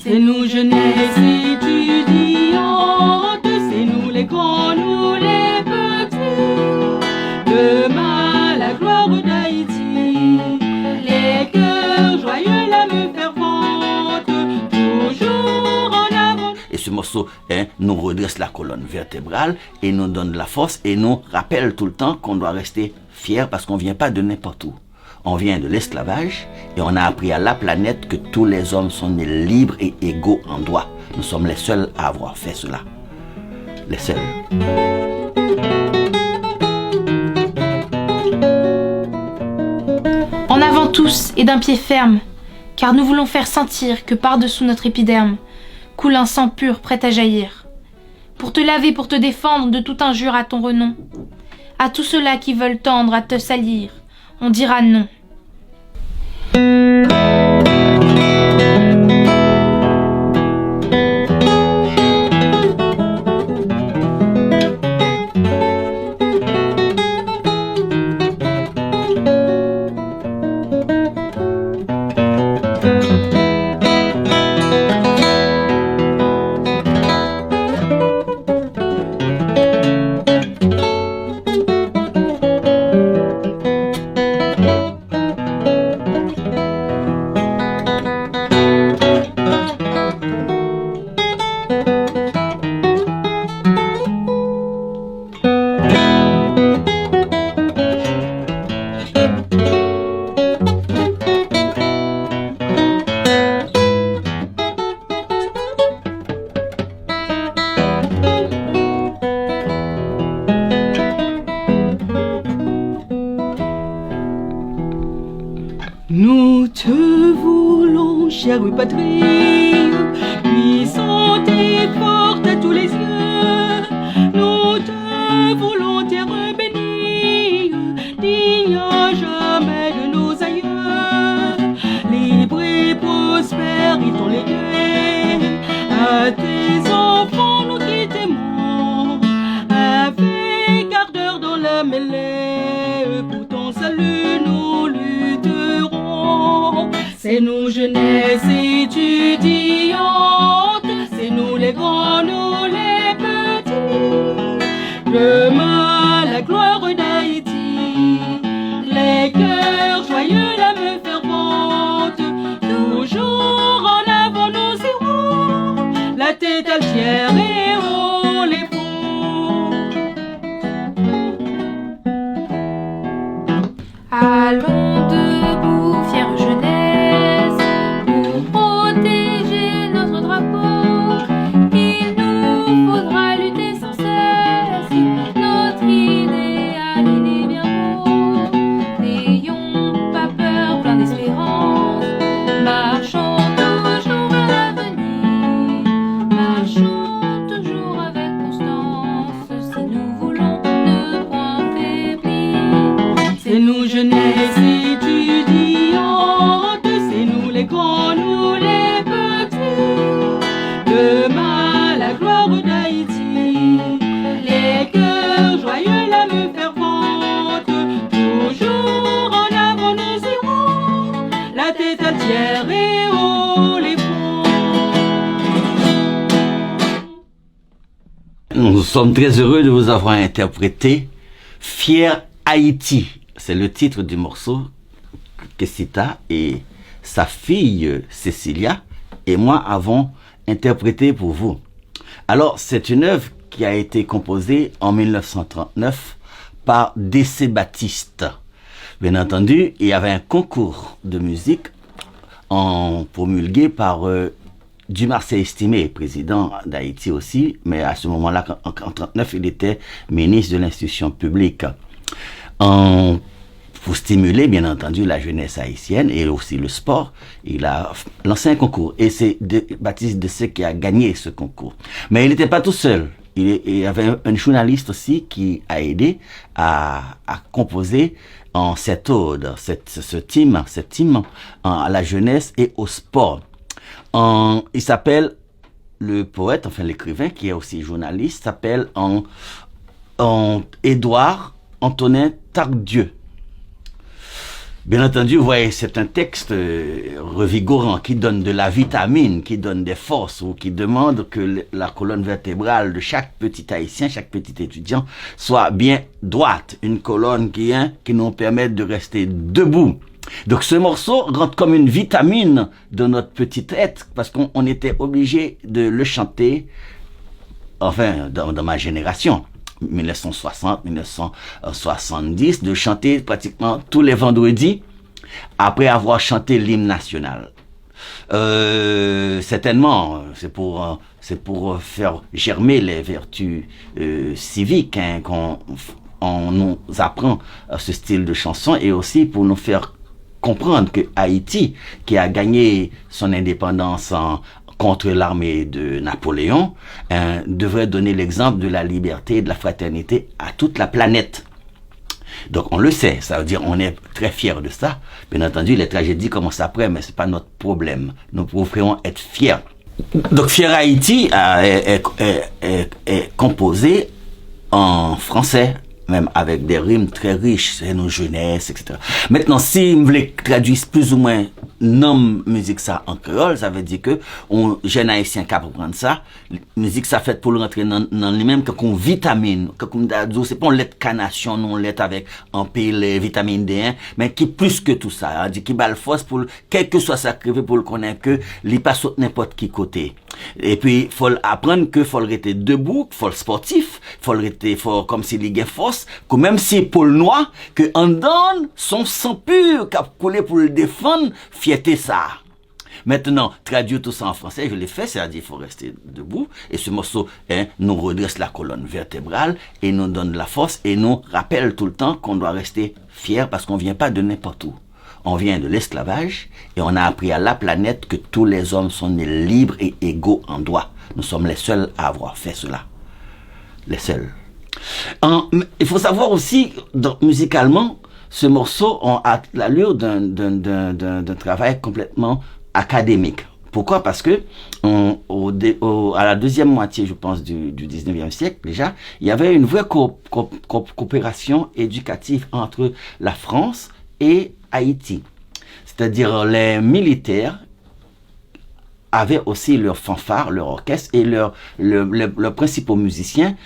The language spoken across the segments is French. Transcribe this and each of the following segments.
C'est nous jeunesse étudiantes, c'est nous les grands, nous les petits. Demain la gloire d'Haïti, les cœurs joyeux, l'âme fervente, toujours en avant. Et ce morceau nous redresse la colonne vertébrale et nous donne de la force et nous rappelle tout le temps qu'on doit rester fier parce qu'on ne vient pas de n'importe où. On vient de l'esclavage et on a appris à la planète que tous les hommes sont nés libres et égaux en droit. Nous sommes les seuls à avoir fait cela. Les seuls. En avant tous et d'un pied ferme, car nous voulons faire sentir que par-dessous notre épiderme coule un sang pur prêt à jaillir. Pour te laver, pour te défendre de toute injure à ton renom. À tous ceux-là qui veulent tendre à te salir, on dira non. Nous te voulons, chère patrie, puissante et forte à tous les yeux. Nous te voulons, terre bénie, digne à jamais de nos aïeux. Libre et prospère, ils t'ont légué à tes enfants, nous qui t'aimons, avec ardeur dans la mêlée. Pour ton salut, nous lutterons. C'est nous jeunesse étudiantes, c'est nous les grands, nous les petits. Demain la gloire d'Haïti, les cœurs joyeux, l'âme fervente, toujours en avant nous irons, la tête altière et haut les fronts. Allons debout, fière jeunesse, pour protéger notre drapeau. Il nous faudra lutter sans cesse, notre idéal il est bien beau. N'ayons pas peur, plein d'espérance, marchons toujours vers l'avenir, marchons toujours avec constance, si nous voulons ne point faiblir. C'est nous jeunesse étudiantes, c'est nous les grands, nous les petits. Demain la gloire d'Haïti, les cœurs joyeux, l'âme fervente, toujours en avant nous irons, la tête altière et haut les fronts. Nous sommes très heureux de vous avoir interprété Fier Haïti. C'est le titre du morceau que Sita et sa fille Cécilia et moi avons interprété pour vous. Alors, c'est une œuvre qui a été composée en 1939 par D.C. Baptiste. Bien entendu, il y avait un concours de musique promulgué par Dumarsais Estimé, président d'Haïti aussi, mais à ce moment-là, en 1939, il était ministre de l'institution publique. Pour stimuler, bien entendu, la jeunesse haïtienne et aussi le sport, il a lancé un concours. Et c'est Baptiste Dessé qui a gagné ce concours. Mais il n'était pas tout seul. Il y avait un journaliste aussi qui a aidé à composer en cette ode, cette hymne à la jeunesse et au sport. Il s'appelle, le poète, enfin l'écrivain, qui est aussi journaliste, s'appelle Édouard Antonin Tardieu. Bien entendu, vous voyez, c'est un texte revigorant qui donne de la vitamine, qui donne des forces ou qui demande que la colonne vertébrale de chaque petit Haïtien, chaque petit étudiant soit bien droite. Une colonne qui nous permet de rester debout. Donc ce morceau rentre comme une vitamine de notre petit être parce qu'on était obligé de le chanter, enfin dans ma génération. 1960, 1970, de chanter pratiquement tous les vendredis après avoir chanté l'hymne national. Certainement, c'est pour faire germer les vertus civiques qu'on nous apprend ce style de chanson et aussi pour nous faire comprendre que Haïti, qui a gagné son indépendance contre l'armée de Napoléon, devrait donner l'exemple de la liberté et de la fraternité à toute la planète. Donc on le sait, ça veut dire on est très fiers de ça. Bien entendu, les tragédies commencent après, mais c'est pas notre problème. Nous pouvons être fiers. Donc Fier Haïti est composé en français, même avec des rimes très riches, c'est nos jeunesses, etc. Maintenant, si vous voulez traduire plus ou moins nomme musique ça en créole, ça veut dire que jeune haïtien qui apprend ça, musique ça fait pour le rentrer dans lui-même qu'on vitamine, comme c'est pas on lait canation, non lait avec un pile vitamine D1, mais qui plus que tout ça, hein, dit qui bat le force pour quel que soit sa crève pour le connaître que il pas saute n'importe qui côté. Et puis faut apprendre que faut rester debout, faut le sportif, faut comme s'il y a force, que même si pour le noir que en donne son sang pur qu'a coulé pour le défendre, fierté ça. Maintenant, traduire tout ça en français, je l'ai fait, c'est-à-dire il faut rester debout. Et ce morceau nous redresse la colonne vertébrale et nous donne de la force et nous rappelle tout le temps qu'on doit rester fier parce qu'on vient pas de n'importe où. On vient de l'esclavage et on a appris à la planète que tous les hommes sont nés libres et égaux en droit. Nous sommes les seuls à avoir fait cela. Les seuls. Il faut savoir aussi, musicalement, ce morceau a l'allure d'un travail complètement académique. Pourquoi? Parce que à la deuxième moitié, je pense, du 19e siècle, déjà, il y avait une vraie coopération éducative entre la France et Haïti. C'est-à-dire les militaires avaient aussi leur fanfare, leur orchestre et leurs principaux musiciens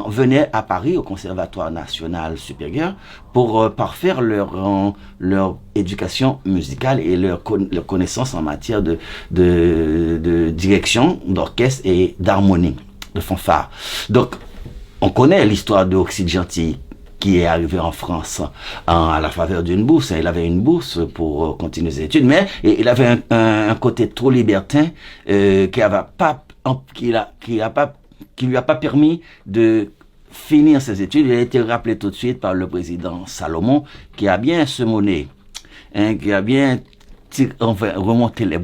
venaient à Paris au Conservatoire national supérieur pour parfaire leur éducation musicale et leur connaissance en matière de direction, d'orchestre et d'harmonie, de fanfare. Donc, on connaît l'histoire de Oxyde Gentil qui est arrivé en France à la faveur d'une bourse. Il avait une bourse pour continuer ses études, mais il avait un côté trop libertin qui lui a pas permis de finir ses études. Il a été rappelé tout de suite par le président Salomon, qui a bien semonné, qui a bien remonté les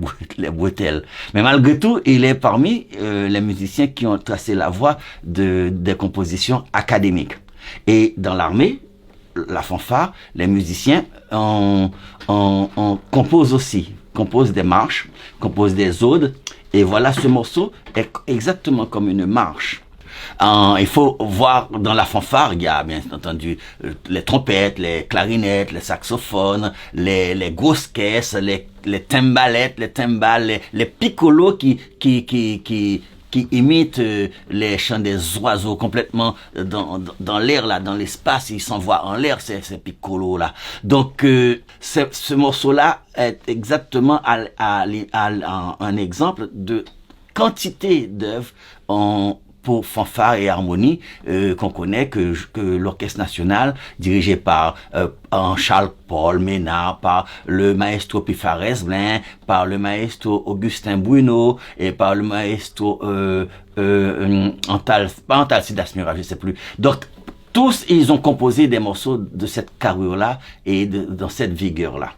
bretelles. Mais malgré tout, il est parmi les musiciens qui ont tracé la voie des compositions académiques. Et dans l'armée, la fanfare, les musiciens composent aussi, composent des marches, composent des odes. Et voilà, ce morceau est exactement comme une marche. Il faut voir dans la fanfare, il y a bien entendu les trompettes, les clarinettes, les saxophones, les grosses caisses, les timbalettes, les timbales, les piccolos qui imitent les chants des oiseaux complètement dans l'air là, dans l'espace, ils s'envoient en l'air ces piccolos là. Donc ce morceau là est exactement un exemple de quantité d'œuvres pour fanfare et harmonie qu'on connaît, que l'Orchestre National, dirigé par Charles-Paul Ménard, par le maestro Pifares Blin, par le maestro Augustin Bruno et par le maestro Sidas Mira, je sais plus. Donc tous ils ont composé des morceaux de cette carrure-là et dans cette vigueur-là.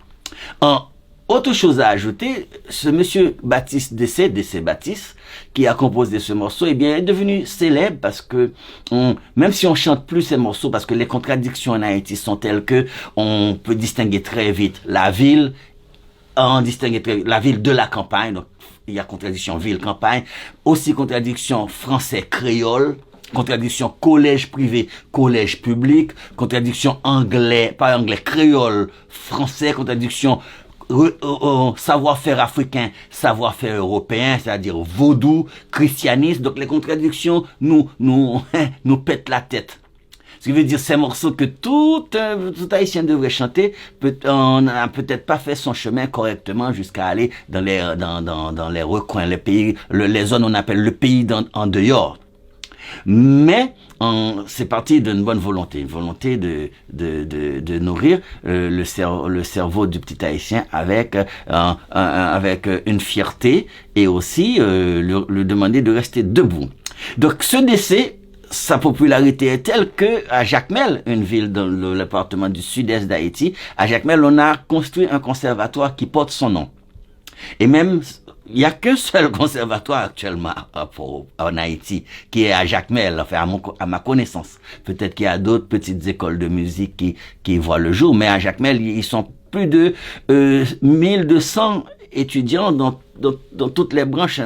Autre chose à ajouter, ce monsieur Baptiste Dessé Baptiste, qui a composé ce morceau, eh bien, est devenu célèbre parce que, même si on chante plus ces morceaux, parce que les contradictions en Haïti sont telles que on peut distinguer très vite la ville de la campagne, donc il y a contradiction ville-campagne, aussi contradiction français-créole, contradiction collège privé, collège public, contradiction anglais, pas anglais, créole, français, contradiction savoir-faire africain, savoir-faire européen, c'est-à-dire vaudou, christianisme. Donc les contradictions nous pètent la tête. Ce qui veut dire ces morceaux que tout haïtien devrait chanter, on n'a peut-être pas fait son chemin correctement jusqu'à aller dans les recoins, les pays, les zones on appelle le pays en dehors. Mais c'est parti d'une bonne volonté, une volonté de nourrir le cerveau du petit haïtien avec une fierté et aussi lui demander de rester debout. Donc ce décès, sa popularité est telle que à Jacmel, une ville dans le département du sud-est d'Haïti, à Jacmel, on a construit un conservatoire qui porte son nom. Et même, il n'y a qu'un seul conservatoire actuellement en Haïti, qui est à Jacmel, enfin à ma connaissance. Peut-être qu'il y a d'autres petites écoles de musique qui voient le jour, mais à Jacmel, ils sont plus de 1200 étudiants dans toutes les branches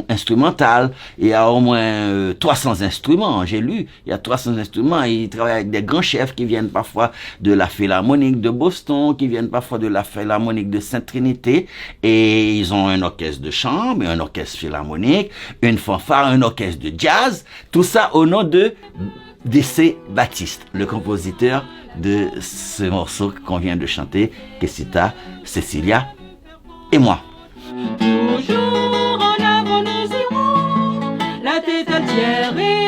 instrumentales. Il y a au moins 300 instruments, j'ai lu. Il y a 300 instruments. Ils travaillent avec des grands chefs qui viennent parfois de la Philharmonique de Boston, qui viennent parfois de la Philharmonique de Sainte-Trinité. Et ils ont un orchestre de chambre, un orchestre philharmonique, une fanfare, un orchestre de jazz. Tout ça au nom de D.C. Baptiste, le compositeur de ce morceau qu'on vient de chanter, Kessita, Cecilia et moi. Toujours en avant nous irons, la tête entière et